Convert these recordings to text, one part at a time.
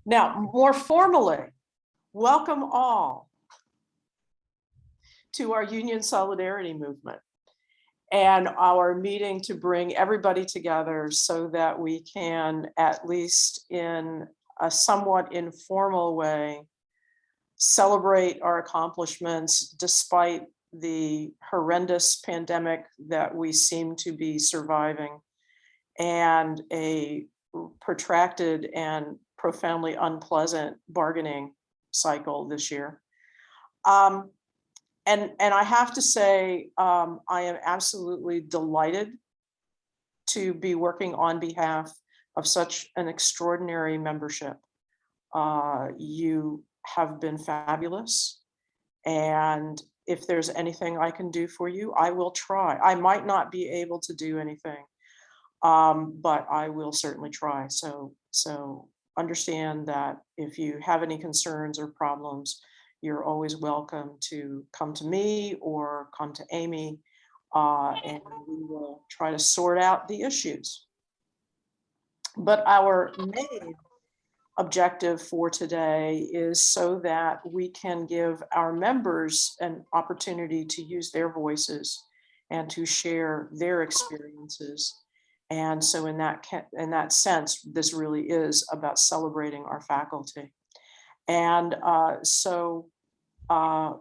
Now, more formally, welcome all to our Union Solidarity Movement and our meeting to bring everybody together so that we can, at least in a somewhat informal way, celebrate our accomplishments despite the horrendous pandemic that we seem to be surviving and a protracted and profoundly unpleasant bargaining cycle this year. And I have to say, I am absolutely delighted to be working on behalf of such an extraordinary membership. You have been fabulous. And if there's anything I can do for you, I will try. I might not be able to do anything, but I will certainly try. So understand that if you have any concerns or problems, you're always welcome to come to me or come to Amy, and we will try to sort out the issues. But our main objective for today is so that we can give our members an opportunity to use their voices and to share their experiences. And so in that sense, this really is about celebrating our faculty. And so I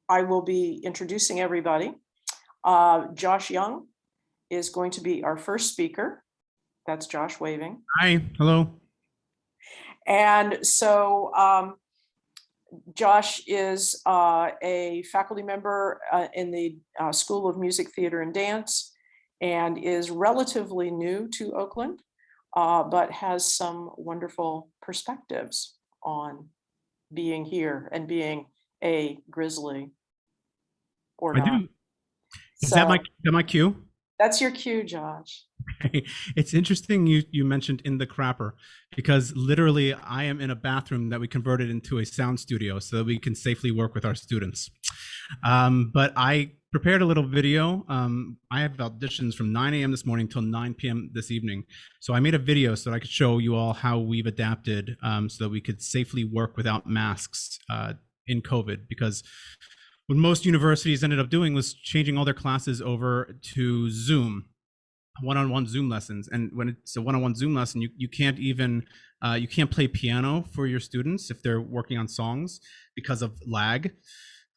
will be introducing everybody. Josh Young is going to be our first speaker. That's Josh waving. Hi, hello. And so Josh is a faculty member in the School of Music, Theater, and Dance, and is relatively new to Oakland, but has some wonderful perspectives on being here and being a Grizzly or not. I do. Is that my cue? That's your cue, Josh. It's interesting you mentioned in the crapper, because literally I am in a bathroom that we converted into a sound studio so that we can safely work with our students. But I prepared a little video. I have auditions from 9 a.m. this morning till 9 p.m. this evening. So I made a video so that I could show you all how we've adapted so that we could safely work without masks in COVID, because what most universities ended up doing was changing all their classes over to Zoom, one-on-one Zoom lessons. And when it's a one-on-one Zoom lesson, you can't even you can't play piano for your students if they're working on songs because of lag.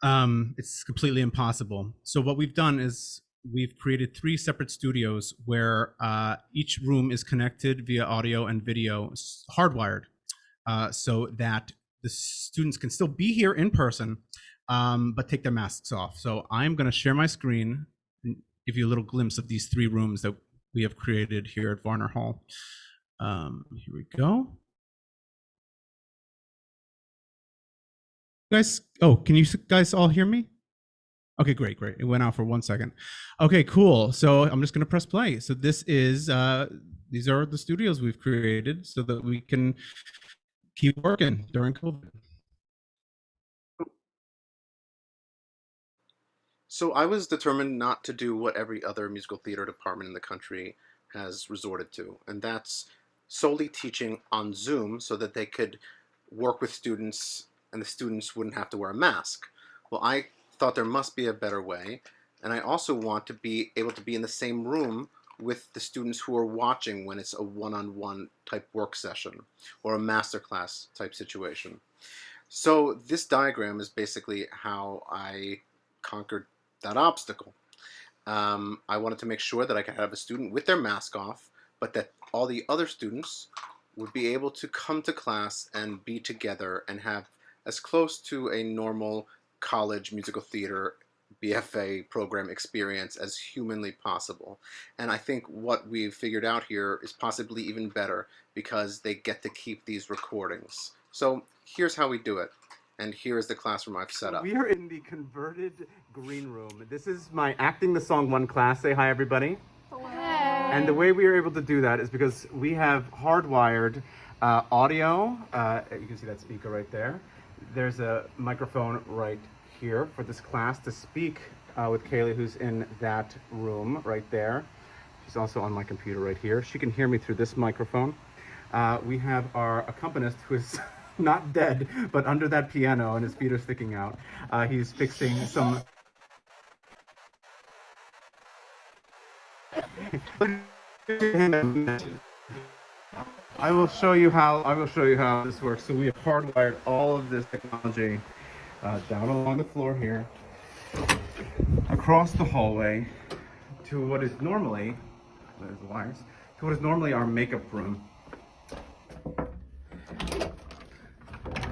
It's completely impossible. So what we've done is we've created 3 separate studios where each room is connected via audio and video, hardwired, so that the students can still be here in person, but take their masks off. So I'm going to share my screen and give you a little glimpse of these 3 rooms that we have created here at Varner Hall. Here we go. Guys, oh, can you guys all hear me? Okay, great. It went out for 1 second. Okay, cool. So I'm just going to press play. So this is, these are the studios we've created so that we can keep working during COVID. So I was determined not to do what every other musical theater department in the country has resorted to, and that's solely teaching on Zoom so that they could work with students and the students wouldn't have to wear a mask. Well, I thought there must be a better way, and I also want to be able to be in the same room with the students who are watching when it's a one-on-one type work session or a masterclass type situation. So this diagram is basically how I conquered that obstacle. I wanted to make sure that I could have a student with their mask off, but that all the other students would be able to come to class and be together and have as close to a normal college musical theater BFA program experience as humanly possible. And I think what we've figured out here is possibly even better because they get to keep these recordings. So here's how we do it. And here is the classroom I've set up. We are in the converted green room. This is my Acting the Song 1 class. Say hi, everybody. Hello. And the way we are able to do that is because we have hardwired audio. You can see that speaker right there. There's a microphone right here for this class to speak with Kaylee, who's in that room right there. She's also on my computer right here. She can hear me through this microphone. We have our accompanist who is not dead, but under that piano and his feet are sticking out. He's fixing some. I will show you how this works. So we have hardwired all of this technology down along the floor here, across the hallway, to what is normally, there's the wires, to what is normally our makeup room.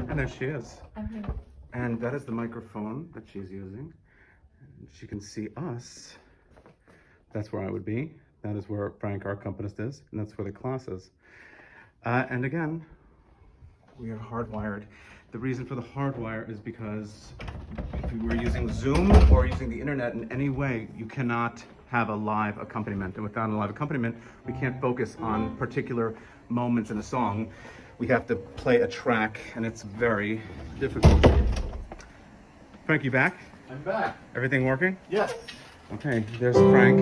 And there she is. And that is the microphone that she's using. She can see us. That's where I would be. That is where Frank, our accompanist, is, and that's where the class is. And again, we are hardwired. The reason for the hardwire is because if we were using Zoom or using the internet in any way, you cannot have a live accompaniment. And without a live accompaniment, we can't focus on particular moments in a song. We have to play a track, and it's very difficult. Frank, you back? I'm back. Everything working? Yes. Okay, there's Frank.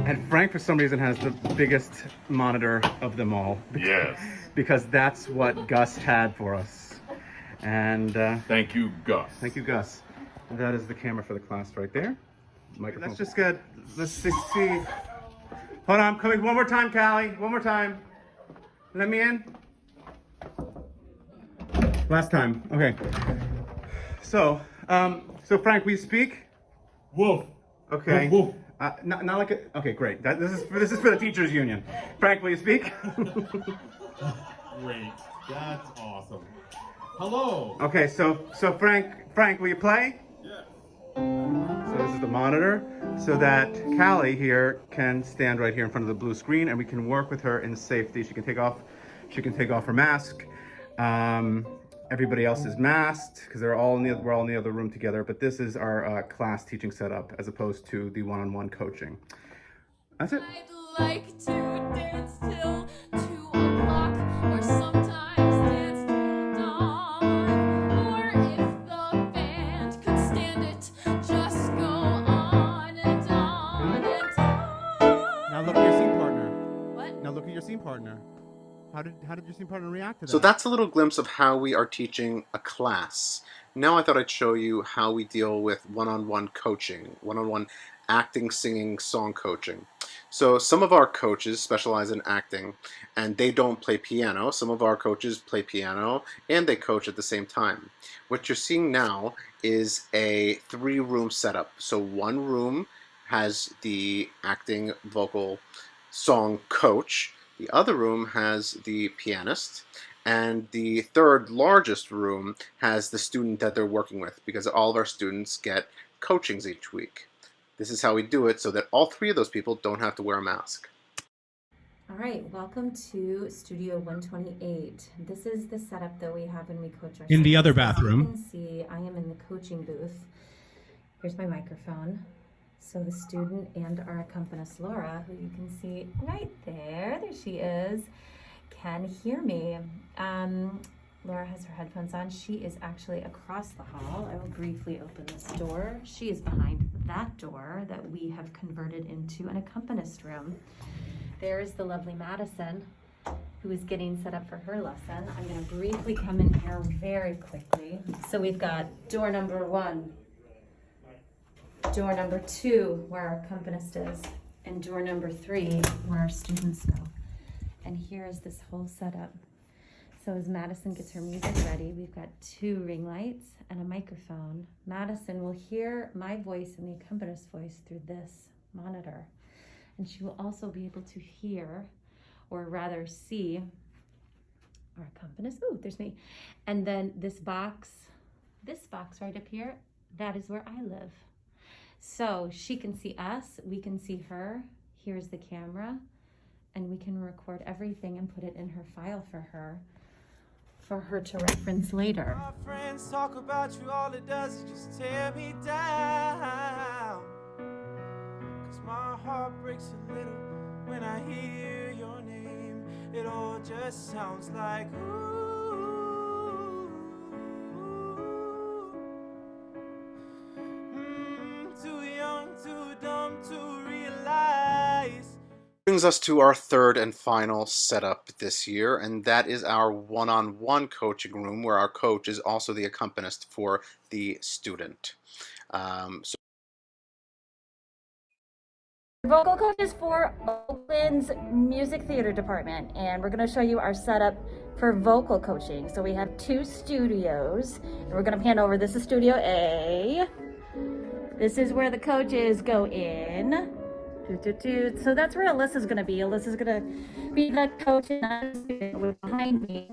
And Frank, for some reason, has the biggest monitor of them all. Yes. Because that's what Gus had for us. And Thank you, Gus. thank you, Gus. And that is the camera for the class right there. Microphone. Let's just get, let's see. Hold on, I'm coming one more time, Callie. One more time. Let me in. Last time. Okay. So Frank, will you speak? Wolf. Okay. Woof, woof. Not like a, okay, great. This is for the teachers union. Frank, will you speak? Great. That's awesome. Hello. Okay, so Frank, will you play? Yes. So this is the monitor, so that Callie here can stand right here in front of the blue screen, and we can work with her in safety. She can take off her mask. Everybody else is masked because we're all in the other room together. But this is our class teaching setup as opposed to the one-on-one coaching. That's it. I'd like to dance till 2 o'clock, or sometimes dance till dawn. Or if the band could stand it, just go on and on and on. Now look at your scene partner. What? Now look at your scene partner. How did your scene partner react to that? So that's a little glimpse of how we are teaching a class. Now I thought I'd show you how we deal with one-on-one coaching, one-on-one acting, singing, song coaching. So some of our coaches specialize in acting, and they don't play piano. Some of our coaches play piano, and they coach at the same time. What you're seeing now is a 3-room setup. So one room has the acting, vocal, song coach. The other room has the pianist, and the third largest room has the student that they're working with, because all of our students get coachings each week. This is how we do it so that all 3 of those people don't have to wear a mask. All right, welcome to Studio 128. This is the setup that we have when we coach our In the students. other As bathroom. you can see, I am in the coaching booth. Here's my microphone. So the student and our accompanist, Laura, who you can see right there she is, can hear me. Laura has her headphones on. She is actually across the hall. I will briefly open this door. She is behind that door that we have converted into an accompanist room. There is the lovely Madison, who is getting set up for her lesson. I'm going to briefly come in here very quickly. So we've got door number 1, door number 2, where our accompanist is, and door number 3, where our students go. And here is this whole setup. So as Madison gets her music ready, we've got 2 ring lights and a microphone. Madison will hear my voice and the accompanist's voice through this monitor. And she will also be able to hear, or rather see, our accompanist. Ooh, there's me. And then this box right up here, that is where I live. So she can see us, we can see her, here's the camera, and we can record everything and put it in her file for her to reference later. My friends talk about you, all it does is just tear me down. 'Cause my heart breaks a little when I hear your name. It all just sounds like ooh. Too young, too dumb to realize. During brings us to our third and final setup this year, and that is our one-on-one coaching room, where our coach is also the accompanist for the student. So Vocal coaches for Oakland's music theater department, and we're going to show you our setup for vocal coaching. So we have 2 studios, and we're going to pan over. This is Studio A. This is where the coaches go in. So that's where Alyssa's going to be. Alyssa's going to be the coach, and behind me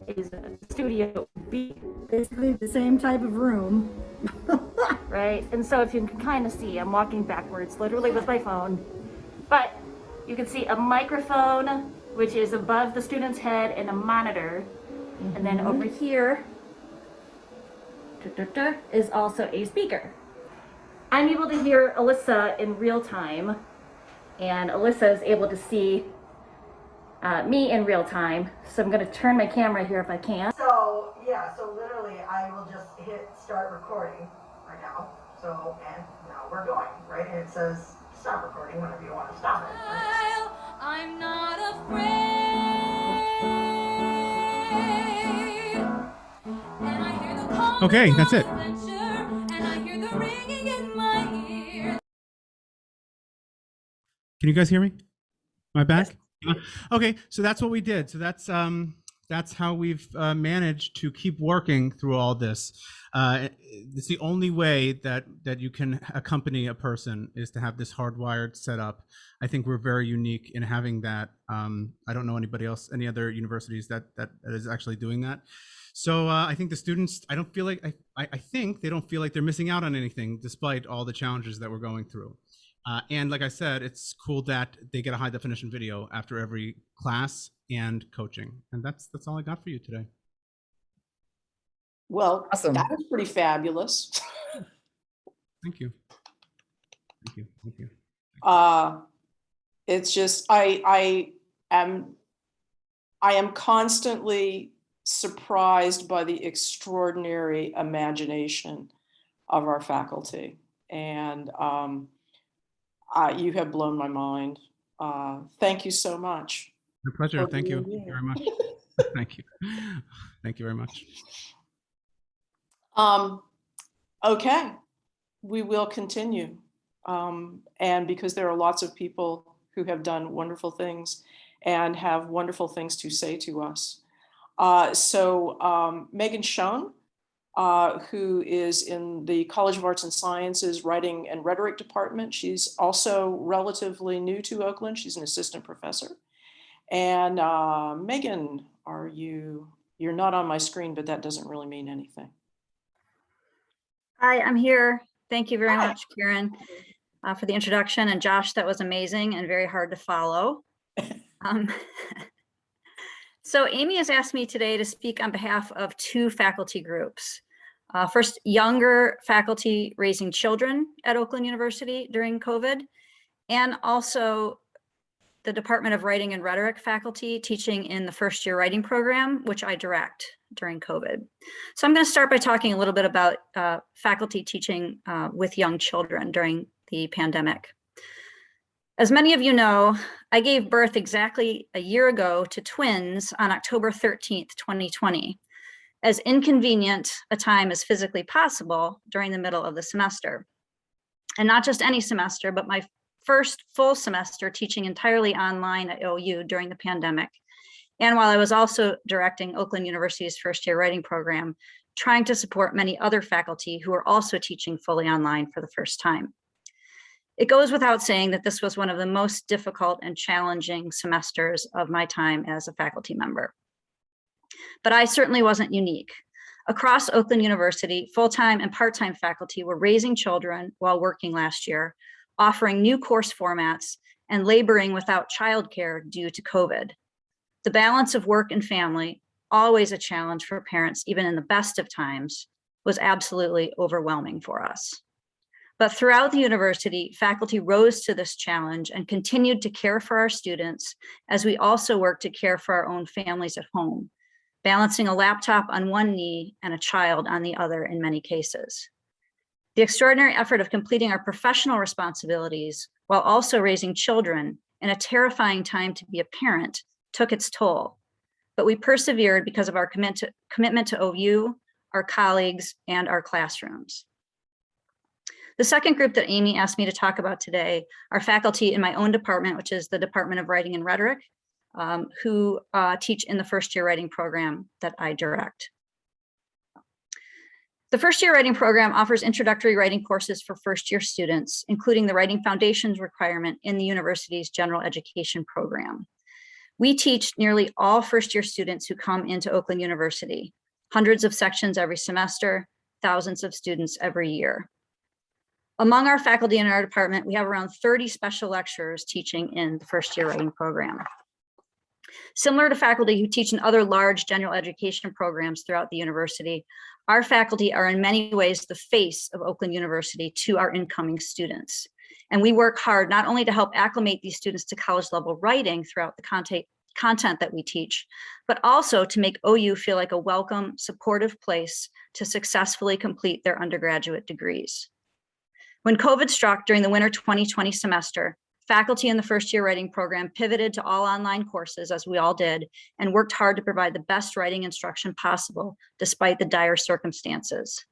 is Studio B. Basically the same type of room. Right? And so if you can kind of see, I'm walking backwards, literally with my phone. But you can see a microphone, which is above the student's head, and a monitor. And then over here is also a speaker. I'm able to hear Alyssa in real time, and Alyssa is able to see me in real time. So I'm going to turn my camera here if I can. So yeah, so literally I will just hit start recording right now. So, and now we're going, right? And it says stop recording whenever you want to stop it. Right? I'm not afraid. And I hear the call Okay, of that's it. adventure, and I hear the ringing in my ear. Can you guys hear me? Am I back? Okay, so that's what we did. So that's how we've managed to keep working through all this. It's the only way that you can accompany a person is to have this hardwired setup. I think we're very unique in having that. I don't know anybody else, any other universities that is actually doing that. So I think the students, I think they don't feel like they're missing out on anything despite all the challenges that we're going through. And like I said, it's cool that they get a high definition video after every class and coaching. And that's all I got for you today. Well, Awesome. that is pretty fabulous. Thank you. Thank you. Thank you. It's just, I am constantly surprised by the extraordinary imagination of our faculty. And you have blown my mind. Thank you so much. My pleasure. for Thank you. being Thank you here. very much. Thank you. Thank you very much. Okay, we will continue. And because there are lots of people who have done wonderful things and have wonderful things to say to us. So Megan Schoen, who is in the College of Arts and Sciences Writing and Rhetoric Department. She's also relatively new to Oakland. She's an assistant professor. And Megan, you're not on my screen, but that doesn't really mean anything. Hi, I'm here. Thank you very much, Karen, for the introduction. And Josh, that was amazing and very hard to follow. So Amy has asked me today to speak on behalf of 2 faculty groups. First, younger faculty raising children at Oakland University during COVID, and also the Department of Writing and Rhetoric faculty teaching in the first-year writing program, which I direct during COVID. So I'm going to start by talking a little bit about faculty teaching with young children during the pandemic. As many of you know, I gave birth exactly a year ago to twins on October 13th, 2020, as inconvenient a time as physically possible during the middle of the semester. And not just any semester, but my first full semester teaching entirely online at OU during the pandemic. And while I was also directing Oakland University's first-year writing program, trying to support many other faculty who are also teaching fully online for the first time. It goes without saying that this was one of the most difficult and challenging semesters of my time as a faculty member. But I certainly wasn't unique. Across Oakland University, full-time and part-time faculty were raising children while working last year, offering new course formats, and laboring without childcare due to COVID. The balance of work and family, always a challenge for parents, even in the best of times, was absolutely overwhelming for us. But throughout the university, faculty rose to this challenge and continued to care for our students as we also worked to care for our own families at home, balancing a laptop on one knee and a child on the other in many cases. The extraordinary effort of completing our professional responsibilities while also raising children and a terrifying time to be a parent took its toll. But we persevered because of our commitment to OU, our colleagues, and our classrooms. The second group that Amy asked me to talk about today are faculty in my own department, which is the Department of Writing and Rhetoric, who teach in the first-year writing program that I direct. The first-year writing program offers introductory writing courses for first-year students, including the Writing Foundations requirement in the university's general education program. We teach nearly all first-year students who come into Oakland University, hundreds of sections every semester, thousands of students every year. Among our faculty in our department, we have around 30 special lecturers teaching in the first-year writing program. Similar to faculty who teach in other large general education programs throughout the university, our faculty are in many ways the face of Oakland University to our incoming students. And we work hard not only to help acclimate these students to college level writing throughout the content that we teach, but also to make OU feel like a welcome, supportive place to successfully complete their undergraduate degrees. When COVID struck during the winter 2020 semester, faculty in the first-year writing program pivoted to all online courses, as we all did, and worked hard to provide the best writing instruction possible, despite the dire circumstances.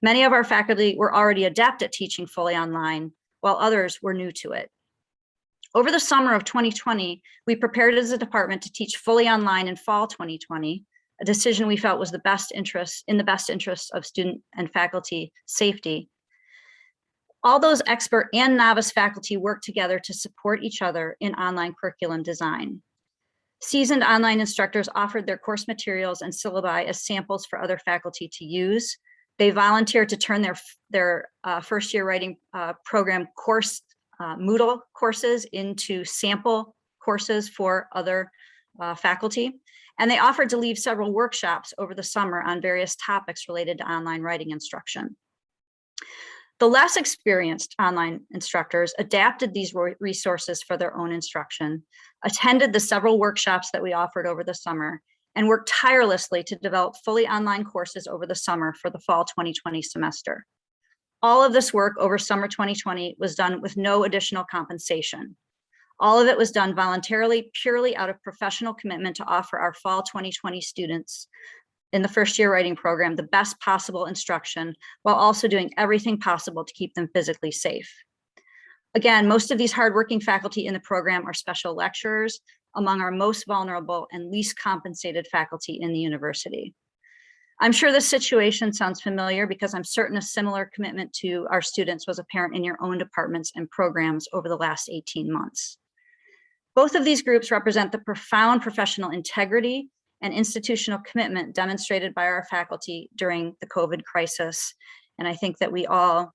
Many of our faculty were already adept at teaching fully online, while others were new to it. Over the summer of 2020, we prepared as a department to teach fully online in fall 2020, a decision we felt was in the best interest of student and faculty safety. All those expert and novice faculty work together to support each other in online curriculum design. Seasoned online instructors offered their course materials and syllabi as samples for other faculty to use. They volunteered to turn their first-year writing program course Moodle courses into sample courses for other faculty. And they offered to lead several workshops over the summer on various topics related to online writing instruction. The less experienced online instructors adapted these resources for their own instruction, attended the several workshops that we offered over the summer, and worked tirelessly to develop fully online courses over the summer for the fall 2020 semester. All of this work over summer 2020 was done with no additional compensation. All of it was done voluntarily, purely out of professional commitment to offer our fall 2020 students in the first-year writing program the best possible instruction, while also doing everything possible to keep them physically safe. Again, most of these hardworking faculty in the program are special lecturers, among our most vulnerable and least compensated faculty in the university. I'm sure this situation sounds familiar because I'm certain a similar commitment to our students was apparent in your own departments and programs over the last 18 months. Both of these groups represent the profound professional integrity and institutional commitment demonstrated by our faculty during the COVID crisis. And I think that we all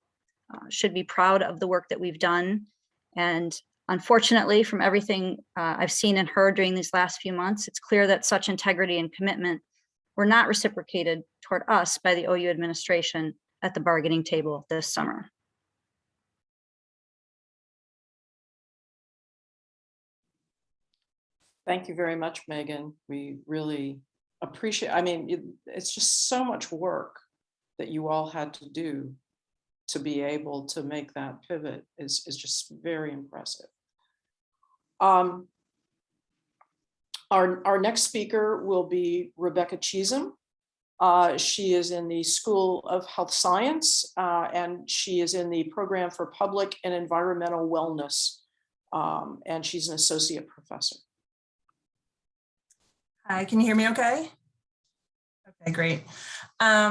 should be proud of the work that we've done. And unfortunately, from everything I've seen and heard during these last few months, it's clear that such integrity and commitment were not reciprocated toward us by the OU administration at the bargaining table this summer. Thank you very much, Megan. We really appreciate, I mean, it's just so much work that you all had to do to be able to make that pivot is just very impressive. Our next speaker will be Rebecca Cheesem. She is in the School of Health Science, and she is in the Program for Public and Environmental Wellness, and she's an associate professor. Hi, can you hear me okay? Okay, great.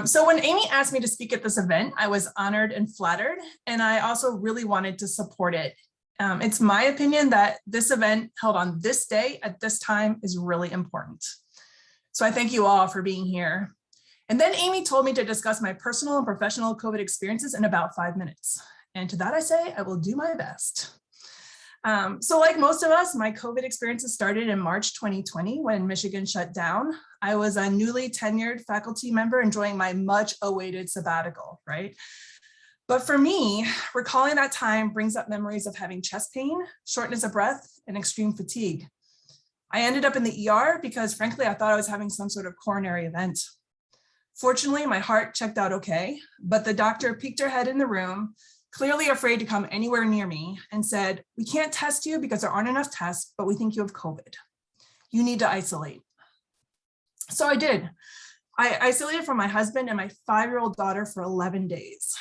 So when Amy asked me to speak at this event, I was honored and flattered, and I also really wanted to support it. It's my opinion that this event held on this day at this time is really important. So I thank you all for being here. And then Amy told me to discuss my personal and professional COVID experiences in about 5 minutes. And to that I say, I will do my best. So like most of us, my COVID experiences started in March 2020 when Michigan shut down. I was a newly tenured faculty member enjoying my much awaited sabbatical, right? But for me, recalling that time brings up memories of having chest pain, shortness of breath, and extreme fatigue. I ended up in the ER because frankly, I thought I was having some sort of coronary event. Fortunately, my heart checked out okay, but the doctor peeked her head in the room, clearly afraid to come anywhere near me, and said, "We can't test you because there aren't enough tests, but we think you have COVID. You need to isolate." So I did. I isolated from my husband and my 5-year-old daughter for 11 days.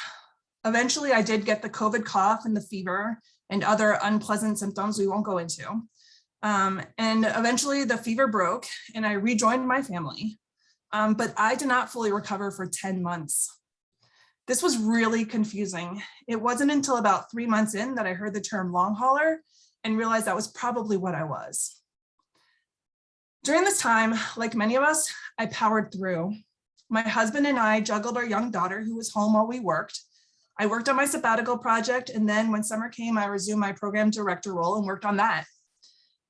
Eventually, I did get the COVID cough and the fever and other unpleasant symptoms we won't go into. And eventually the fever broke and I rejoined my family. But I did not fully recover for 10 months. This was really confusing. It wasn't until about 3 months in that I heard the term long hauler and realized that was probably what I was. During this time, like many of us, I powered through. My husband and I juggled our young daughter who was home while we worked. I worked on my sabbatical project, and then when summer came, I resumed my program director role and worked on that.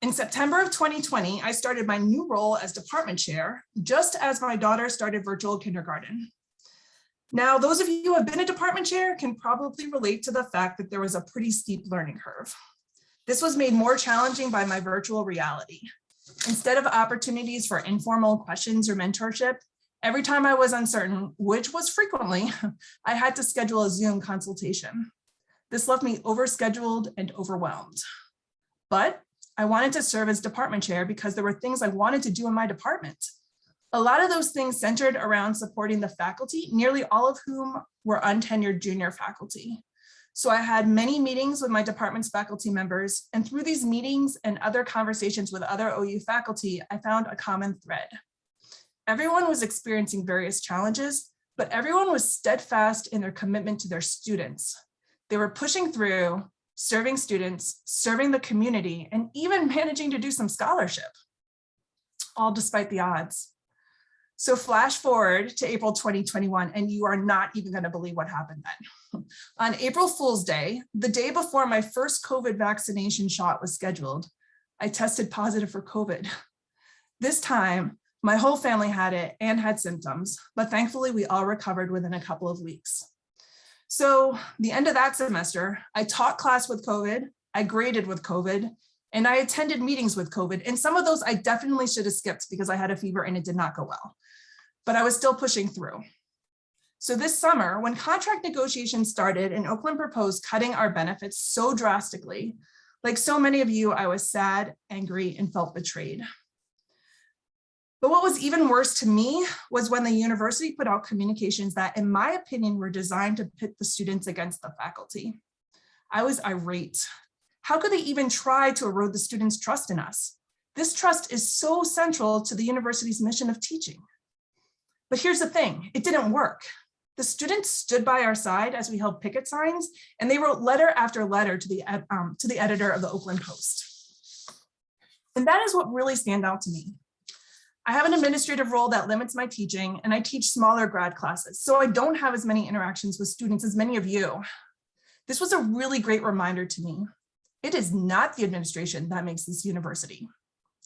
In September of 2020, I started my new role as department chair, just as my daughter started virtual kindergarten. Now, those of you who have been a department chair can probably relate to the fact that there was a pretty steep learning curve. This was made more challenging by my virtual reality. Instead of opportunities for informal questions or mentorship, every time I was uncertain, which was frequently, I had to schedule a Zoom consultation. This left me overscheduled and overwhelmed. But I wanted to serve as department chair because there were things I wanted to do in my department. A lot of those things centered around supporting the faculty, nearly all of whom were untenured junior faculty. So I had many meetings with my department's faculty members, and through these meetings and other conversations with other OU faculty, I found a common thread. Everyone was experiencing various challenges, but everyone was steadfast in their commitment to their students. They were pushing through, serving students, serving the community, and even managing to do some scholarship, all despite the odds. So flash forward to April 2021, and you are not even going to believe what happened then. On April Fool's Day, the day before my first COVID vaccination shot was scheduled, I tested positive for COVID. This time, my whole family had it and had symptoms, but thankfully we all recovered within a couple of weeks. So the end of that semester, I taught class with COVID, I graded with COVID, and I attended meetings with COVID. And some of those I definitely should have skipped because I had a fever and it did not go well. But I was still pushing through. So this summer, when contract negotiations started and Oakland proposed cutting our benefits so drastically, like so many of you, I was sad, angry, and felt betrayed. But what was even worse to me was when the university put out communications that, in my opinion, were designed to pit the students against the faculty. I was irate. How could they even try to erode the students' trust in us? This trust is so central to the university's mission of teaching. But here's the thing, it didn't work. The students stood by our side as we held picket signs, and they wrote letter after letter to the editor of the Oakland Post. And that is what really stands out to me. I have an administrative role that limits my teaching, and I teach smaller grad classes, so I don't have as many interactions with students as many of you. This was a really great reminder to me. It is not the administration that makes this university,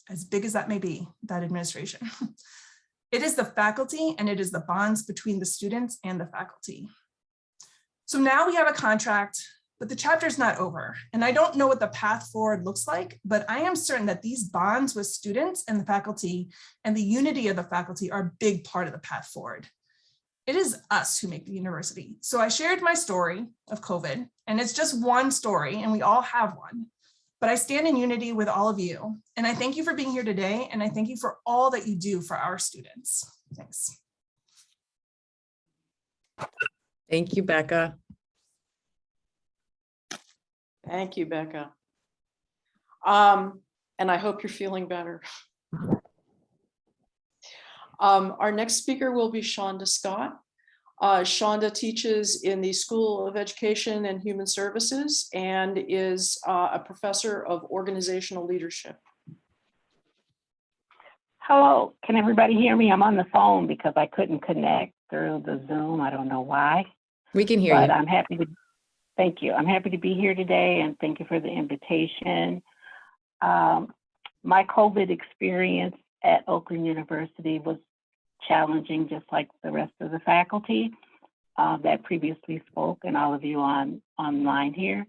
as big as that may be, that administration. It is the faculty, and it is the bonds between the students and the faculty. So now we have a contract, but the chapter's not over. And I don't know what the path forward looks like, but I am certain that these bonds with students and the faculty and the unity of the faculty are a big part of the path forward. It is us who make the university. So I shared my story of COVID, and it's just one story, and we all have one. But I stand in unity with all of you. And I thank you for being here today. And I thank you for all that you do for our students. Thanks. Thank you, Becca. Thank you, Becca. And I hope you're feeling better. Our next speaker will be Shonda Scott. Shonda teaches in the School of Education and Human Services and is a professor of organizational leadership. Hello, can everybody hear me? I'm on the phone because I couldn't connect through the Zoom. I don't know why. We can hear but you. I'm happy to, thank you. I'm happy to be here today and thank you for the invitation. My COVID experience at Oakland University was challenging, just like the rest of the faculty that previously spoke and all of you online here.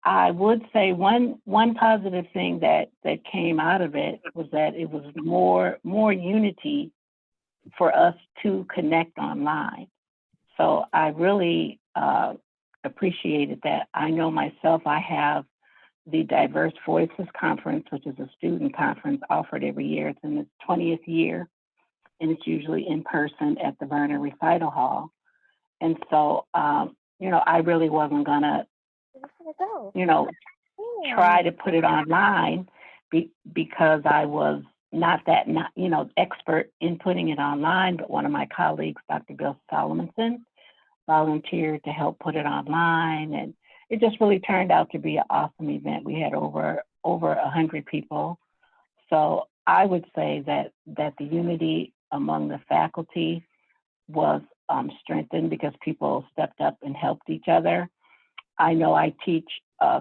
I would say one positive thing that came out of it was that it was more unity for us to connect online. So I really appreciated that. I know myself, I have the Diverse Voices Conference, which is a student conference offered every year. It's in its 20th year, and it's usually in person at the Vernon Recital Hall. And so, you know, I really wasn't gonna, you know, try to put it online because I was not that, you know, expert in putting it online, but one of my colleagues, Dr. Bill Solomonson, volunteered to help put it online, and it just really turned out to be an awesome event. We had over 100 people. So I would say that the unity among the faculty was strengthened because people stepped up and helped each other. I know I teach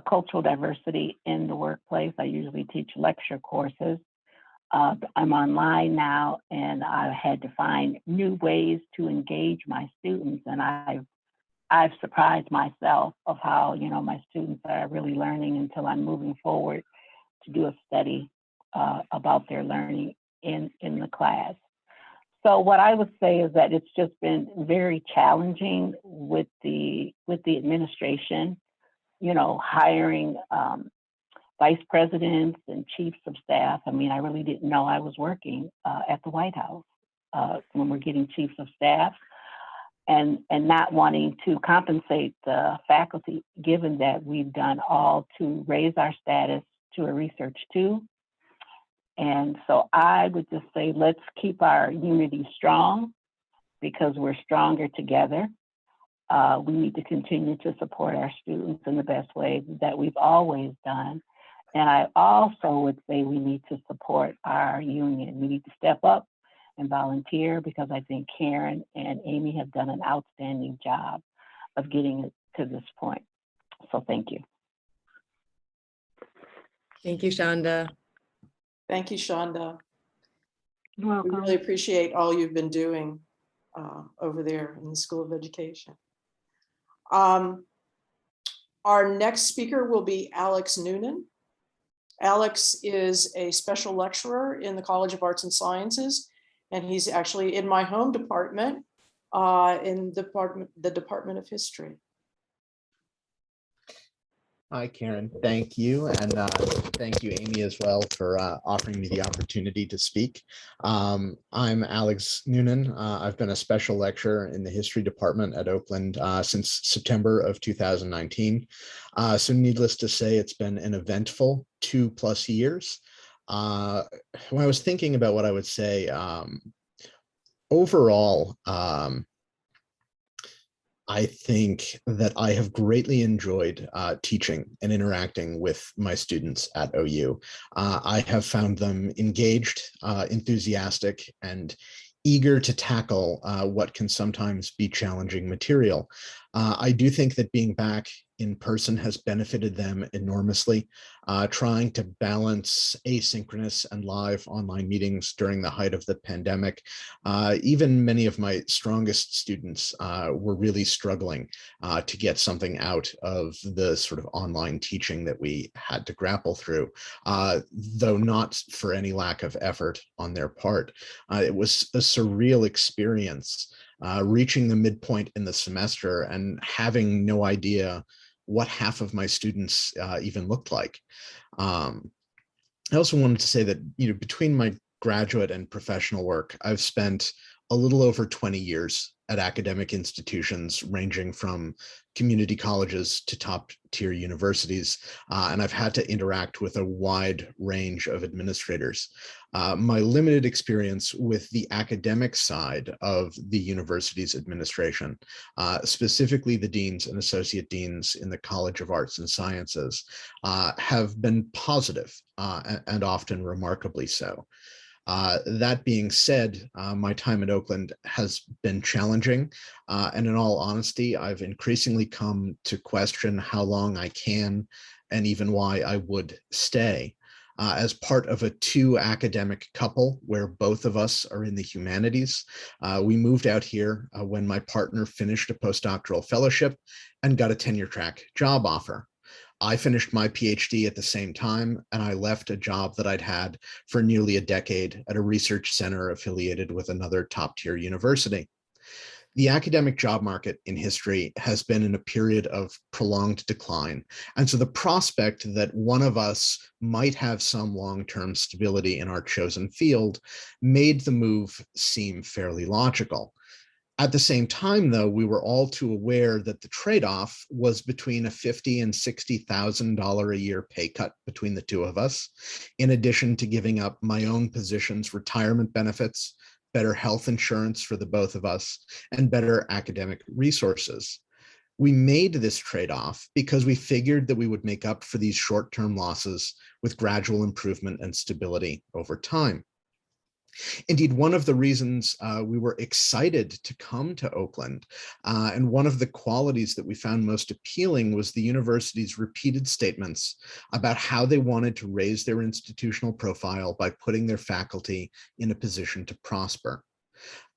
cultural diversity in the workplace. I usually teach lecture courses. I'm online now, and I had to find new ways to engage my students, and I've surprised myself of how, you know, my students are really learning until I'm moving forward to do a study about their learning in the class. So what I would say is that it's just been very challenging with the administration, you know, hiring vice presidents and chiefs of staff. I mean, I really didn't know I was working at the White House when we're getting chiefs of staff, and not wanting to compensate the faculty, given that we've done all to raise our status to a research 2. And so I would just say, let's keep our unity strong because we're stronger together. We need to continue to support our students in the best way that we've always done. And I also would say we need to support our union. We need to step up and volunteer because I think Karen and Amy have done an outstanding job of getting it to this point. So thank you. Thank you, Shonda. Thank you, Shonda. You're welcome. We really appreciate all you've been doing over there in the School of Education. Our next speaker will be Alex Noonan. Alex is a special lecturer in the College of Arts and Sciences, and he's actually in my home department, in the Department of History. Hi, Karen. Thank you. And thank you, Amy, as well, for offering me the opportunity to speak. I'm Alex Noonan. I've been a special lecturer in the history department at Oakland since September of 2019. So needless to say, it's been an eventful 2+ years. When I was thinking about what I would say, overall, I think that I have greatly enjoyed teaching and interacting with my students at OU. I have found them engaged, enthusiastic, and eager to tackle what can sometimes be challenging material. I do think that being back in person has benefited them enormously. Trying to balance asynchronous and live online meetings during the height of the pandemic. Even many of my strongest students were really struggling to get something out of the sort of online teaching that we had to grapple through, though not for any lack of effort on their part. It was a surreal experience reaching the midpoint in the semester and having no idea what half of my students even looked like. I also wanted to say that, you know, between my graduate and professional work, I've spent a little over 20 years at academic institutions ranging from community colleges to top-tier universities, and I've had to interact with a wide range of administrators. My limited experience with the academic side of the university's administration, specifically the deans and associate deans in the College of Arts and Sciences, have been positive and often remarkably so. That being said, my time at Oakland has been challenging, and in all honesty, I've increasingly come to question how long I can and even why I would stay. As part of a 2 academic couple where both of us are in the humanities, we moved out here when my partner finished a postdoctoral fellowship and got a tenure track job offer. I finished my PhD at the same time, and I left a job that I'd had for nearly a decade at a research center affiliated with another top-tier university. The academic job market in history has been in a period of prolonged decline. And so the prospect that one of us might have some long-term stability in our chosen field made the move seem fairly logical. At the same time, though, we were all too aware that the trade-off was between a $50,000 and $60,000 a year pay cut between the two of us, in addition to giving up my own position's retirement benefits, better health insurance for the both of us, and better academic resources. We made this trade-off because we figured that we would make up for these short-term losses with gradual improvement and stability over time. Indeed, one of the reasons we were excited to come to Oakland, and one of the qualities that we found most appealing, was the university's repeated statements about how they wanted to raise their institutional profile by putting their faculty in a position to prosper.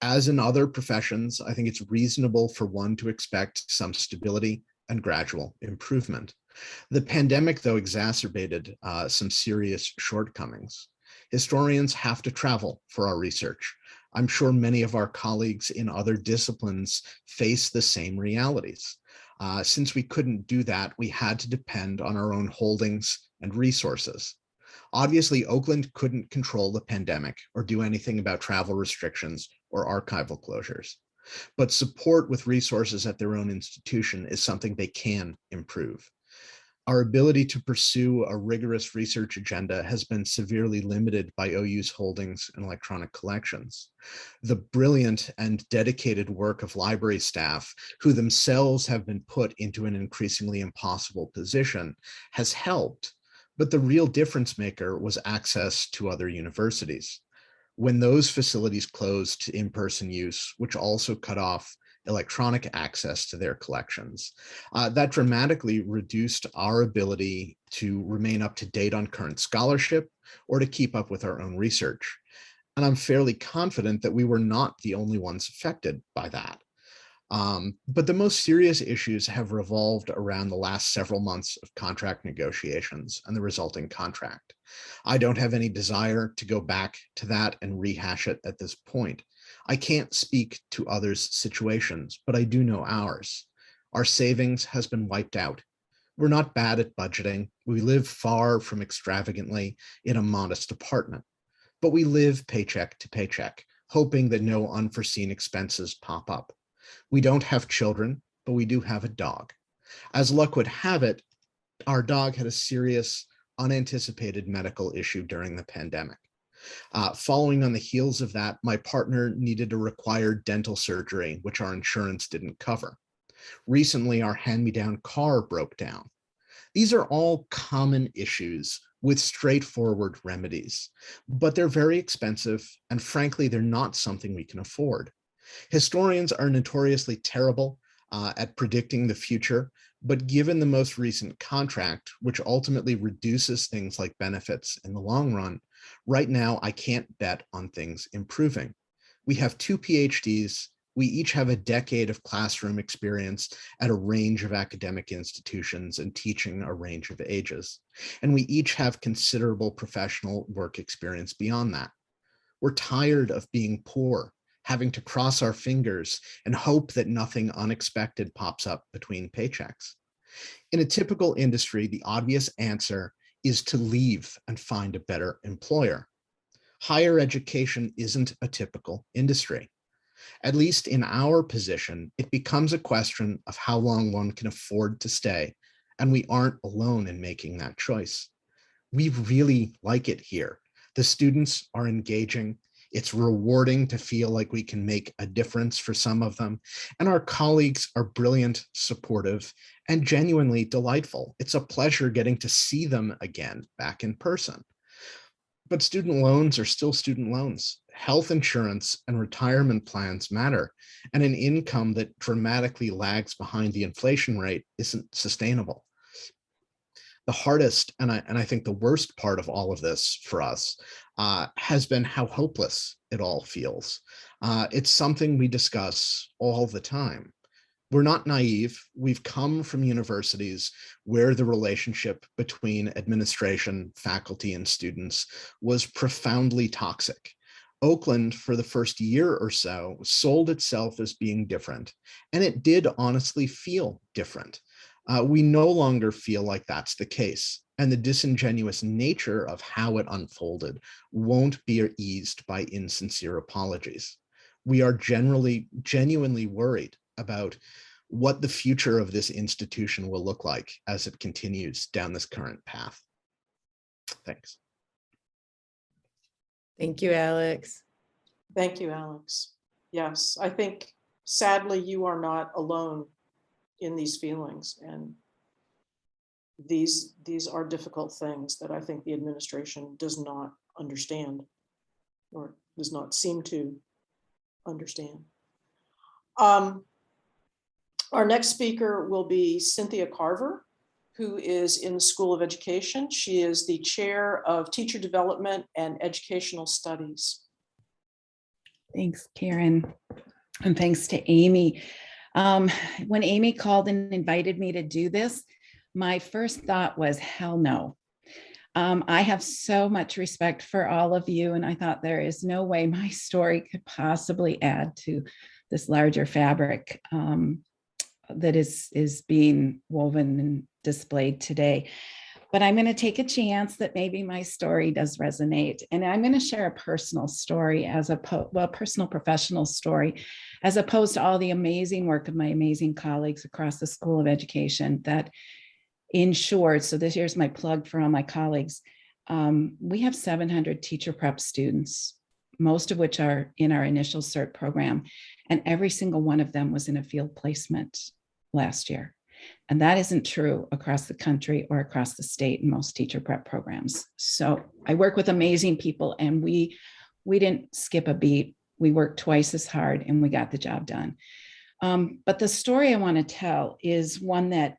As in other professions, I think it's reasonable for one to expect some stability and gradual improvement. The pandemic, though, exacerbated some serious shortcomings. Historians have to travel for our research. I'm sure many of our colleagues in other disciplines face the same realities. Since we couldn't do that, we had to depend on our own holdings and resources. Obviously, Oakland couldn't control the pandemic or do anything about travel restrictions or archival closures. But support with resources at their own institution is something they can improve. Our ability to pursue a rigorous research agenda has been severely limited by OU's holdings and electronic collections. The brilliant and dedicated work of library staff, who themselves have been put into an increasingly impossible position, has helped, but the real difference maker was access to other universities. When those facilities closed to in-person use, which also cut off electronic access to their collections, that dramatically reduced our ability to remain up to date on current scholarship or to keep up with our own research. And I'm fairly confident that we were not the only ones affected by that. But the most serious issues have revolved around the last several months of contract negotiations and the resulting contract. I don't have any desire to go back to that and rehash it at this point. I can't speak to others' situations, but I do know ours. Our savings has been wiped out. We're not bad at budgeting. We live far from extravagantly in a modest apartment, but we live paycheck to paycheck, hoping that no unforeseen expenses pop up. We don't have children, but we do have a dog. As luck would have it, our dog had a serious, unanticipated medical issue during the pandemic. Following on the heels of that, my partner needed a required dental surgery, which our insurance didn't cover. Recently, our hand-me-down car broke down. These are all common issues with straightforward remedies, but they're very expensive, and frankly, they're not something we can afford. Historians are notoriously terrible at predicting the future, but given the most recent contract, which ultimately reduces things like benefits in the long run, right now I can't bet on things improving. We have 2 PhDs. We each have a decade of classroom experience at a range of academic institutions and teaching a range of ages. And we each have considerable professional work experience beyond that. We're tired of being poor, having to cross our fingers and hope that nothing unexpected pops up between paychecks. In a typical industry, the obvious answer is to leave and find a better employer. Higher education isn't a typical industry. At least in our position, it becomes a question of how long one can afford to stay, and we aren't alone in making that choice. We really like it here. The students are engaging. It's rewarding to feel like we can make a difference for some of them. And our colleagues are brilliant, supportive, and genuinely delightful. It's a pleasure getting to see them again back in person. But student loans are still student loans. Health insurance and retirement plans matter, and an income that dramatically lags behind the inflation rate isn't sustainable. The hardest, and I think the worst part of all of this for us has been how hopeless it all feels. It's something we discuss all the time. We're not naive. We've come from universities where the relationship between administration, faculty, and students was profoundly toxic. Oakland, for the first year or so, sold itself as being different, and it did honestly feel different. We no longer feel like that's the case, and the disingenuous nature of how it unfolded won't be eased by insincere apologies. We are genuinely worried about what the future of this institution will look like as it continues down this current path. Thanks. Thank you, Alex. Thank you, Alex. Yes, I think sadly you are not alone in these feelings, and these are difficult things that I think the administration does not understand, or does not seem to understand. Our next speaker will be Cynthia Carver, who is in the School of Education. She is the chair of Teacher Development and Educational Studies. Thanks, Karen. And thanks to Amy. When Amy called and invited me to do this, my first thought was, hell no. I have so much respect for all of you, and I thought there is no way my story could possibly add to this larger fabric that is being woven and displayed today. But I'm going to take a chance that maybe my story does resonate. And I'm going to share a personal story personal professional story, as opposed to all the amazing work of my amazing colleagues across the School of Education that ensured, so this here's my plug for all my colleagues. We have 700 teacher prep students, most of which are in our initial CERT program. And every single one of them was in a field placement last year. And that isn't true across the country or across the state in most teacher prep programs. So I work with amazing people, and we didn't skip a beat. We worked twice as hard and we got the job done. But the story I want to tell is one that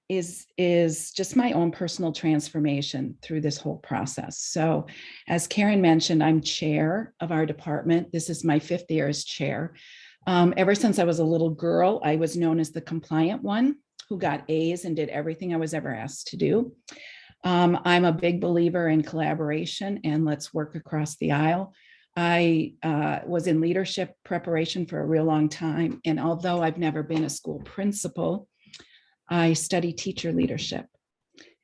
is just my own personal transformation through this whole process. So as Karen mentioned, I'm chair of our department. This is my 5th year as chair. Ever since I was a little girl, I was known as the compliant one who got A's and did everything I was ever asked to do. I'm a big believer in collaboration and let's work across the aisle. I was in leadership preparation for a real long time. And although I've never been a school principal, I study teacher leadership.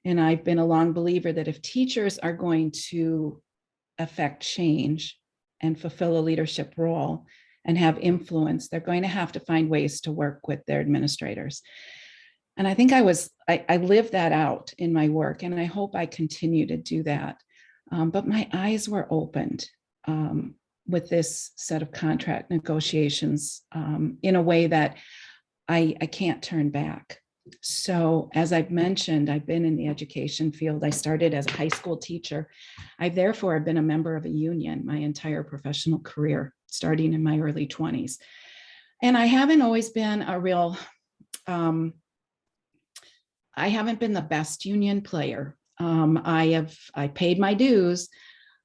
And I've been a long believer that if teachers are going to affect change and fulfill a leadership role and have influence, they're going to have to find ways to work with their administrators. And I think I lived that out in my work, and I hope I continue to do that. But my eyes were opened with this set of contract negotiations in a way that I can't turn back. So as I've mentioned, I've been in the education field. I started as a high school teacher. I've therefore been a member of a union my entire professional career, starting in my early 20s. And I haven't always been a real, I haven't been the best union player. I paid my dues,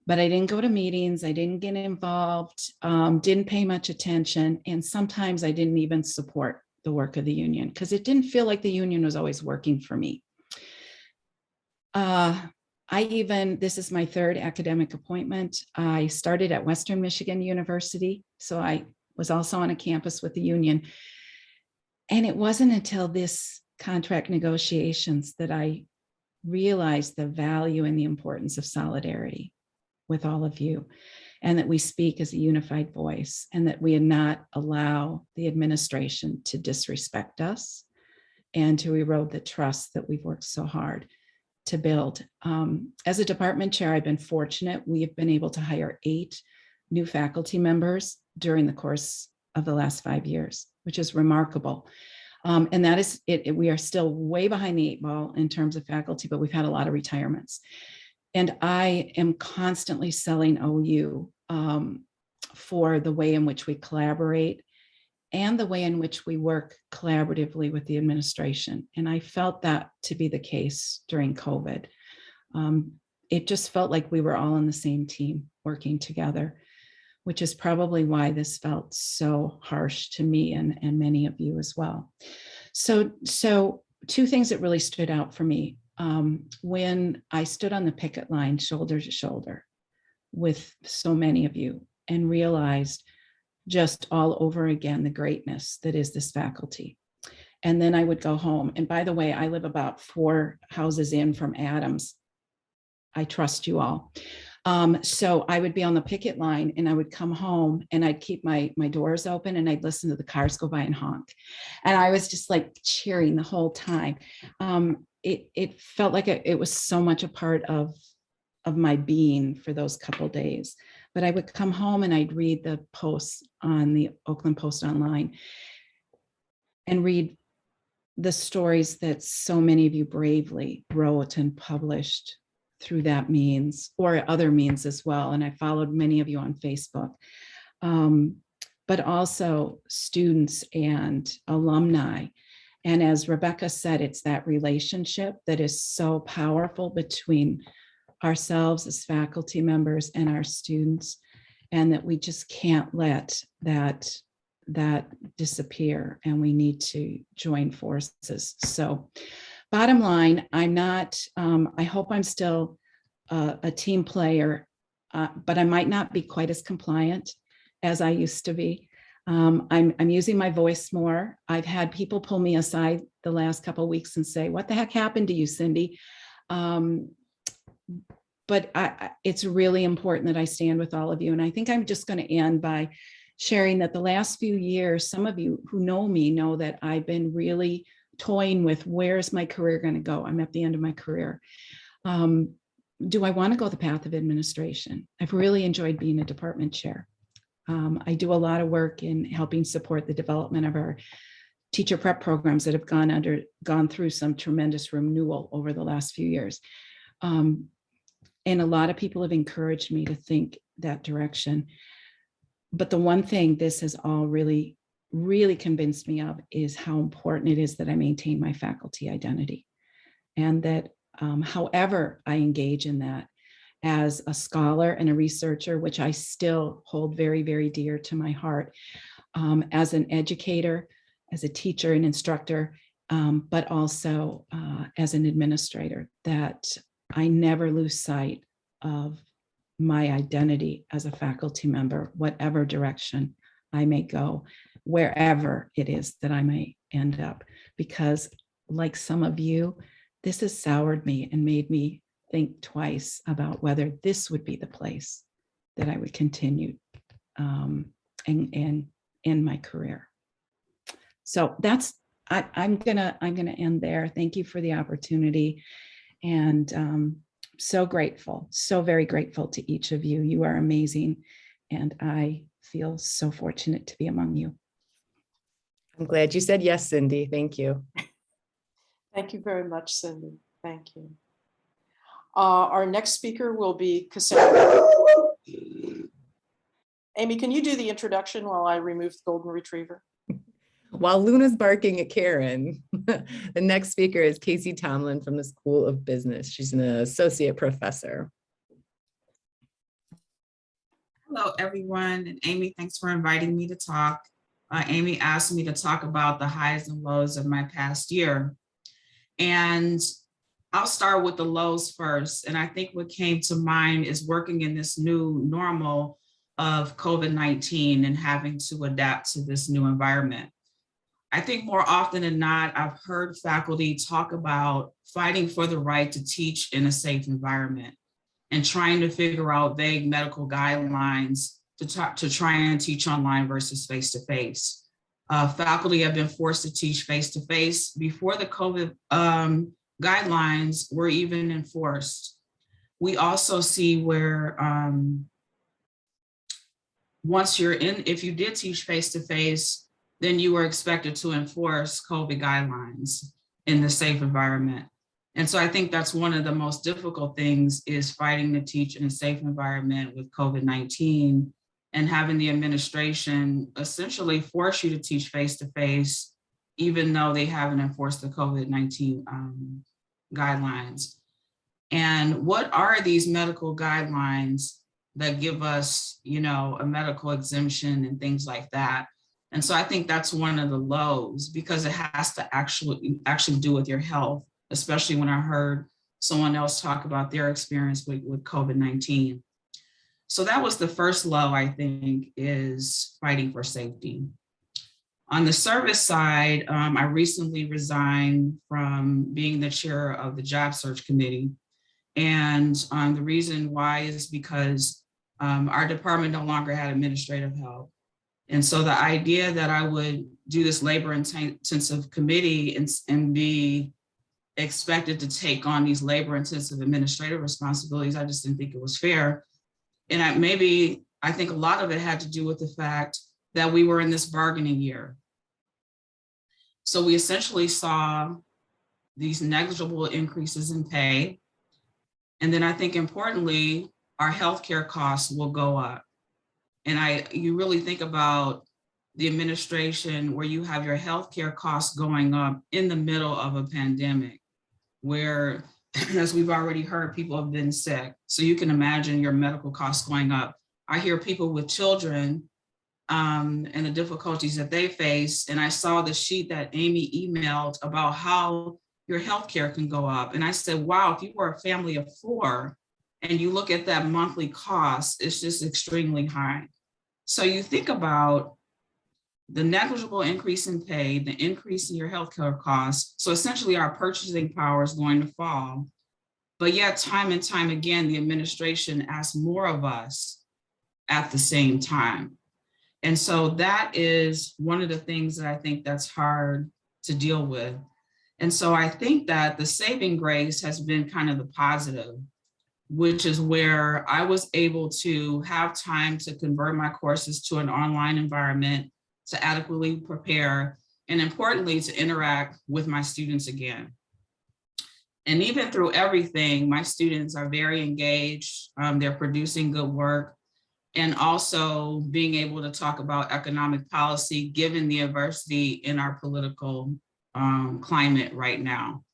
but I didn't go to meetings. I didn't get involved, didn't pay much attention. And sometimes I didn't even support the work of the union because it didn't feel like the union was always working for me. This is my 3rd academic appointment. I started at Western Michigan University, so I was also on a campus with the union. And it wasn't until this contract negotiations that I realized the value and the importance of solidarity with all of you, and that we speak as a unified voice, and that we not allow the administration to disrespect us and to erode the trust that we've worked so hard to build. As a department chair, I've been fortunate. We have been able to hire 8 new faculty members during the course of the last 5 years, which is remarkable. And that is it. We are still way behind the 8 ball in terms of faculty, but we've had a lot of retirements. And I am constantly selling OU for the way in which we collaborate and the way in which we work collaboratively with the administration. And I felt that to be the case during COVID. It just felt like we were all on the same team working together, which is probably why this felt so harsh to me and many of you as well. So 2 things that really stood out for me. When I stood on the picket line shoulder to shoulder with so many of you and realized just all over again the greatness that is this faculty. And then I would go home. And by the way, I live about 4 houses in from Adams. I trust you all. So I would be on the picket line and I would come home and I'd keep my doors open and I'd listen to the cars go by and honk. And I was just like cheering the whole time. It felt like it was so much a part of my being for those couple days. But I would come home and I'd read the posts on the Oakland Post Online and read the stories that so many of you bravely wrote and published through that means or other means as well. And I followed many of you on Facebook, but also students and alumni. And as Rebecca said, it's that relationship that is so powerful between ourselves as faculty members and our students, and that we just can't let that disappear, and we need to join forces. So bottom line, I'm not, I hope I'm still a team player, but I might not be quite as compliant as I used to be. I'm using my voice more. I've had people pull me aside the last couple of weeks and say, what the heck happened to you, Cindy? But it's really important that I stand with all of you. And I think I'm just going to end by sharing that the last few years, some of you who know me know that I've been really toying with where's my career going to go? I'm at the end of my career. Do I want to go the path of administration? I've really enjoyed being a department chair. I do a lot of work in helping support the development of our teacher prep programs that have gone through some tremendous renewal over the last few years. And a lot of people have encouraged me to think that direction. But the one thing this has all really convinced me of is how important it is that I maintain my faculty identity. And that however I engage in that as a scholar and a researcher, which I still hold very, very dear to my heart, as an educator, as a teacher and instructor, but also as an administrator, that I never lose sight of my identity as a faculty member, whatever direction I may go, wherever it is that I may end up. Because like some of you, this has soured me and made me think twice about whether this would be the place that I would continue and end my career. So that's, I'm gonna end there. Thank you for the opportunity. And so grateful, so very grateful to each of you. You are amazing. And I feel so fortunate to be among you. I'm glad you said yes, Cindy. Thank you. Thank you very much, Cindy. Thank you. Our next speaker will be Cassandra. Amy, can you do the introduction while I remove the golden retriever? While Luna's barking at Karen, the next speaker is Casey Tomlin from the School of Business. She's an associate professor. Hello, everyone. And Amy, thanks for inviting me to talk. Amy asked me to talk about the highs and lows of my past year. And I'll start with the lows first. And I think what came to mind is working in this new normal of COVID-19 and having to adapt to this new environment. I think more often than not, I've heard faculty talk about fighting for the right to teach in a safe environment and trying to figure out vague medical guidelines to try and teach online versus face-to-face. Faculty have been forced to teach face-to-face before the COVID guidelines were even enforced. We also see where once you're in, if you did teach face-to-face, then you were expected to enforce COVID guidelines in the safe environment. And so I think that's one of the most difficult things is fighting to teach in a safe environment with COVID-19 and having the administration essentially force you to teach face-to-face, even though they haven't enforced the COVID-19 guidelines. And what are these medical guidelines that give us, you know, a medical exemption and things like that? And so I think that's one of the lows because it has to actually do with your health, especially when I heard someone else talk about their experience with COVID-19. So that was the first low, I think, is fighting for safety. On the service side, I recently resigned from being the chair of the job search committee. And the reason why is because our department no longer had administrative help. And so the idea that I would do this labor intensive committee and be expected to take on these labor intensive administrative responsibilities, I just didn't think it was fair. And I think a lot of it had to do with the fact that we were in this bargaining year. So we essentially saw these negligible increases in pay. And then I think importantly, our healthcare costs will go up. And you really think about the administration where you have your healthcare costs going up in the middle of a pandemic, where, as we've already heard, people have been sick. So you can imagine your medical costs going up. I hear people with children and the difficulties that they face. And I saw the sheet that Amy emailed about how your healthcare can go up. And I said, wow, if you were a family of 4 and you look at that monthly cost, it's just extremely high. So you think about the negligible increase in pay, the increase in your healthcare costs. So essentially our purchasing power is going to fall. But yet time and time again, the administration asks more of us at the same time. And so that is one of the things that I think that's hard to deal with. And so I think that the saving grace has been kind of the positive, which is where I was able to have time to convert my courses to an online environment, to adequately prepare, and importantly, to interact with my students again. And even through everything, my students are very engaged. They're producing good work, and also being able to talk about economic policy, given the adversity in our political climate right now.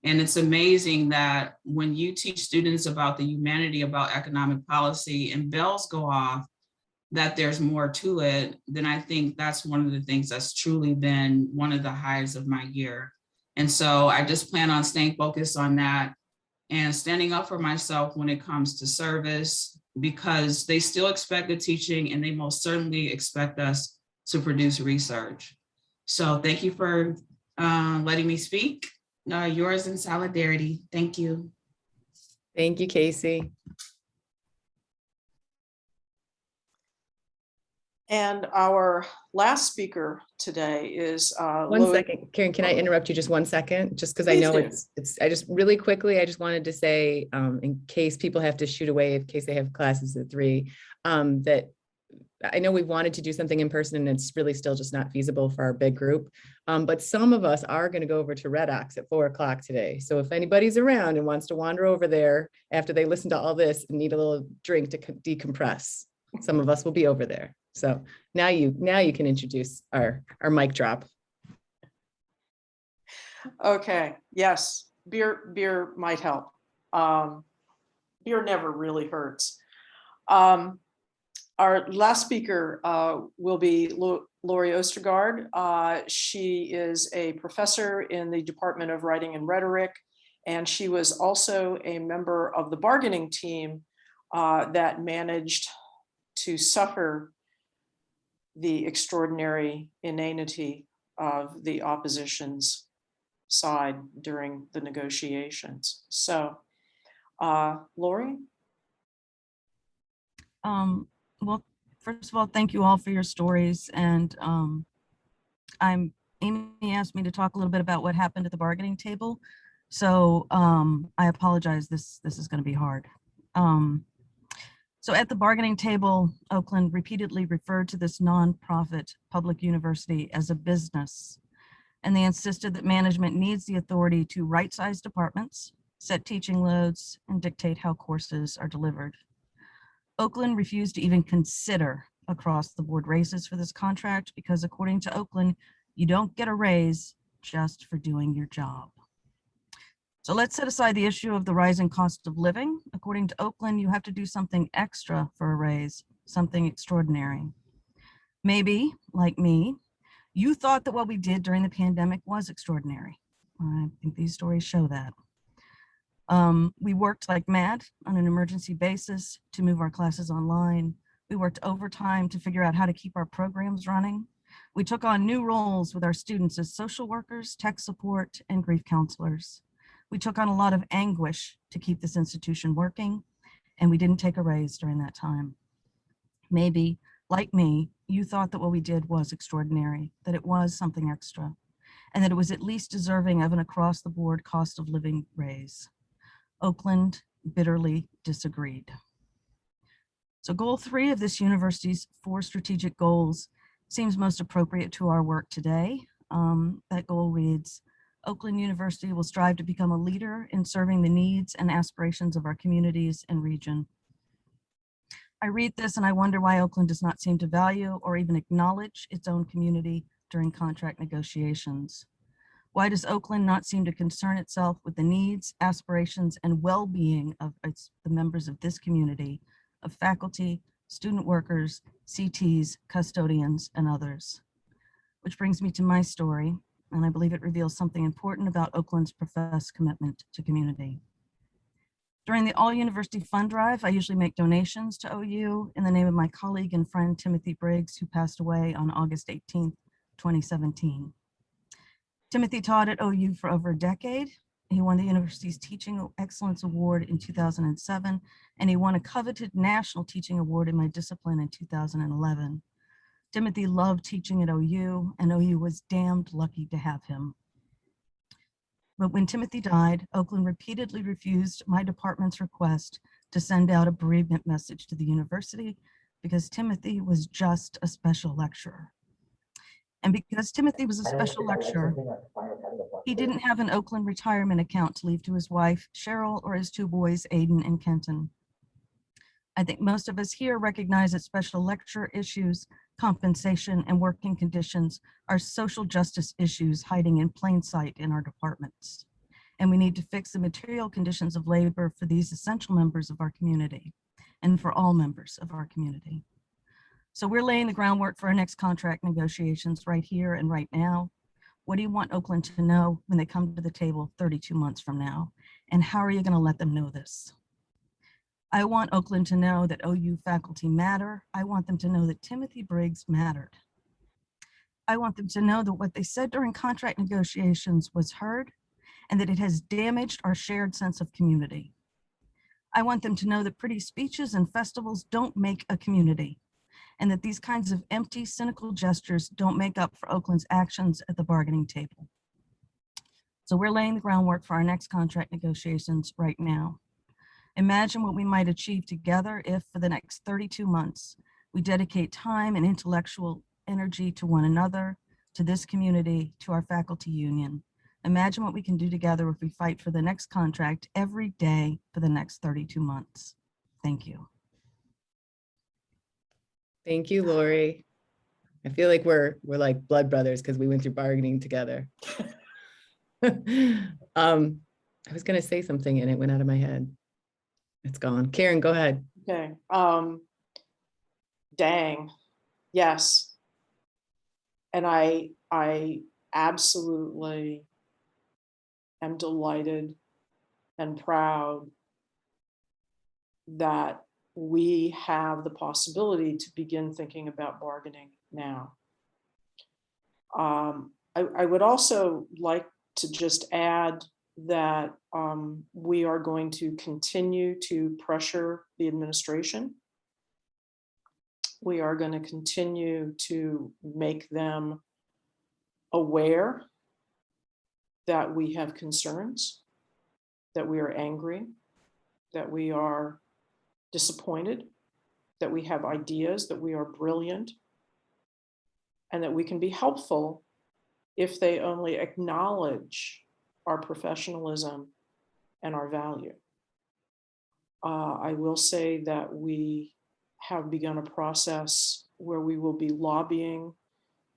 And it's amazing that when you teach students about the humanity about economic policy and bells go off, that there's more to it, then I think that's one of the things that's truly been one of the highs of my year. And so I just plan on staying focused on that and standing up for myself when it comes to service, because they still expect the teaching and they most certainly expect us to produce research. So thank you for letting me speak. Yours in solidarity. Thank you. Thank you, Casey. And our last speaker today is One second, Karen, can I interrupt you just 1 second? Just because I Please know do. I just really quickly, I just wanted to say, in case people have to shoot away, in case they have classes at 3, that I know we wanted to do something in person and it's really still just not feasible for our big group. But some of us are going to go over to Red Ox at 4 o'clock today. So if anybody's around and wants to wander over there after they listen to all this and need a little drink to decompress, some of us will be over there. So now you can introduce our mic drop. Okay, yes, beer might help. Beer never really hurts. Our last speaker will be Lori Ostergaard. She is a professor in the Department of Writing and Rhetoric, and she was also a member of the bargaining team that managed to suffer the extraordinary inanity of the opposition's side during the negotiations. So, Lori? Well, first of all, thank you all for your stories. And Amy asked me to talk a little bit about what happened at the bargaining table. So I apologize, this is going to be hard. So at the bargaining table, Oakland repeatedly referred to this nonprofit public university as a business. And they insisted that management needs the authority to right-size departments, set teaching loads, and dictate how courses are delivered. Oakland refused to even consider across-the-board raises for this contract because according to Oakland, you don't get a raise just for doing your job. So let's set aside the issue of the rising cost of living. According to Oakland, you have to do something extra for a raise, something extraordinary. Maybe, like me, you thought that what we did during the pandemic was extraordinary. I think these stories show that. We worked like mad on an emergency basis to move our classes online. We worked overtime to figure out how to keep our programs running. We took on new roles with our students as social workers, tech support, and grief counselors. We took on a lot of anguish to keep this institution working, and we didn't take a raise during that time. Maybe, like me, you thought that what we did was extraordinary, that it was something extra, and that it was at least deserving of an across-the-board cost of living raise. Oakland bitterly disagreed. So goal 3 of this university's 4 strategic goals seems most appropriate to our work today. That goal reads, Oakland University will strive to become a leader in serving the needs and aspirations of our communities and region. I read this and I wonder why Oakland does not seem to value or even acknowledge its own community during contract negotiations. Why does Oakland not seem to concern itself with the needs, aspirations, and well-being of the members of this community, of faculty, student workers, CTs, custodians, and others? Which brings me to my story, and I believe it reveals something important about Oakland's professed commitment to community. During the All University Fund Drive, I usually make donations to OU in the name of my colleague and friend Timothy Briggs, who passed away on August 18th, 2017. Timothy taught at OU for over a decade. He won the university's Teaching Excellence Award in 2007, and he won a coveted National Teaching Award in my discipline in 2011. Timothy loved teaching at OU, and OU was damned lucky to have him. But when Timothy died, Oakland repeatedly refused my department's request to send out a bereavement message to the university because Timothy was just a special lecturer. And because Timothy was a special lecturer, he didn't have an Oakland retirement account to leave to his wife, Cheryl, or his 2 boys, Aiden and Kenton. I think most of us here recognize that special lecturer issues, compensation, and working conditions are social justice issues hiding in plain sight in our departments. And we need to fix the material conditions of labor for these essential members of our community and for all members of our community. So we're laying the groundwork for our next contract negotiations right here and right now. What do you want Oakland to know when they come to the table 32 months from now? And how are you going to let them know this? I want Oakland to know that OU faculty matter. I want them to know that Timothy Briggs mattered. I want them to know that what they said during contract negotiations was heard and that it has damaged our shared sense of community. I want them to know that pretty speeches and festivals don't make a community, and that these kinds of empty, cynical gestures don't make up for Oakland's actions at the bargaining table. So we're laying the groundwork for our next contract negotiations right now. Imagine what we might achieve together if, for the next 32 months, we dedicate time and intellectual energy to one another, to this community, to our faculty union. Imagine what we can do together if we fight for the next contract every day for the next 32 months. Thank you. Thank you, Lori. I feel like we're like blood brothers because we went through bargaining together. I was going to say something and it went out of my head. It's gone. Karen, go ahead. Okay. Dang. Yes. And I absolutely am delighted and proud that we have the possibility to begin thinking about bargaining now. I would also like to just add that we are going to continue to pressure the administration. We are going to continue to make them aware that we have concerns, that we are angry, that we are disappointed, that we have ideas, that we are brilliant, and that we can be helpful if they only acknowledge our professionalism and our value. I will say that we have begun a process where we will be lobbying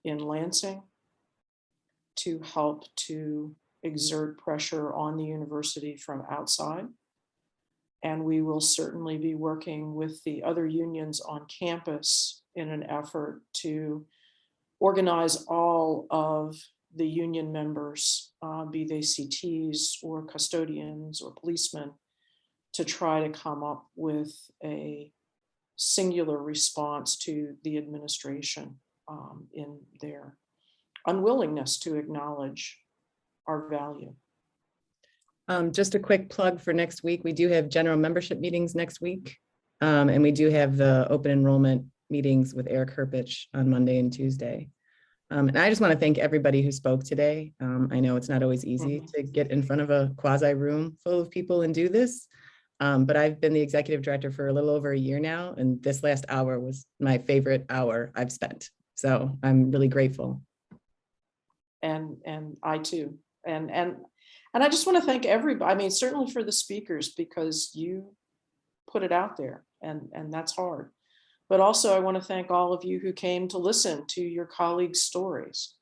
in Lansing to help to exert pressure on the university from outside. And we will certainly be working with the other unions on campus in an effort to organize all of the union members, be they CTs or custodians or policemen, to try to come up with a singular response to the administration in their unwillingness to acknowledge our value. Just a quick plug for next week. We do have general membership meetings next week. And we do have the open enrollment meetings with Eric Herpich on Monday and Tuesday. And I just want to thank everybody who spoke today. I know it's not always easy to get in front of a quasi room full of people and do this. But I've been the executive director for a little over a year now, and this last hour was my favorite hour I've spent. So I'm really grateful. And I too. And I just want to thank everybody. I mean, certainly for the speakers, because you put it out there, and that's hard. But also I want to thank all of you who came to listen to your colleagues' stories,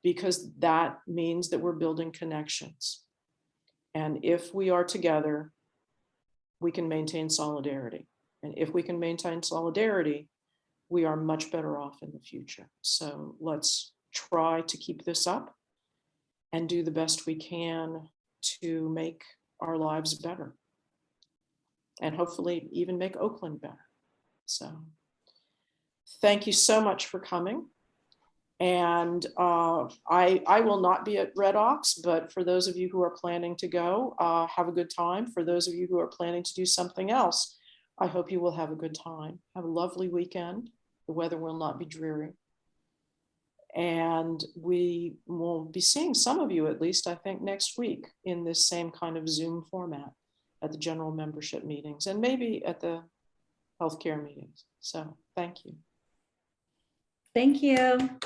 because that means that we're building connections. And if we are together, we can maintain solidarity. And if we can maintain solidarity, we are much better off in the future. So let's try to keep this up and do the best we can to make our lives better, and hopefully even make Oakland better. So thank you so much for coming. And I will not be at Red Ox, but for those of you who are planning to go, have a good time. For those of you who are planning to do something else, I hope you will have a good time. Have a lovely weekend. The weather will not be dreary. And we will be seeing some of you, at least I think, next week in this same kind of Zoom format at the general membership meetings, and maybe at the healthcare meetings. So thank you. Thank you.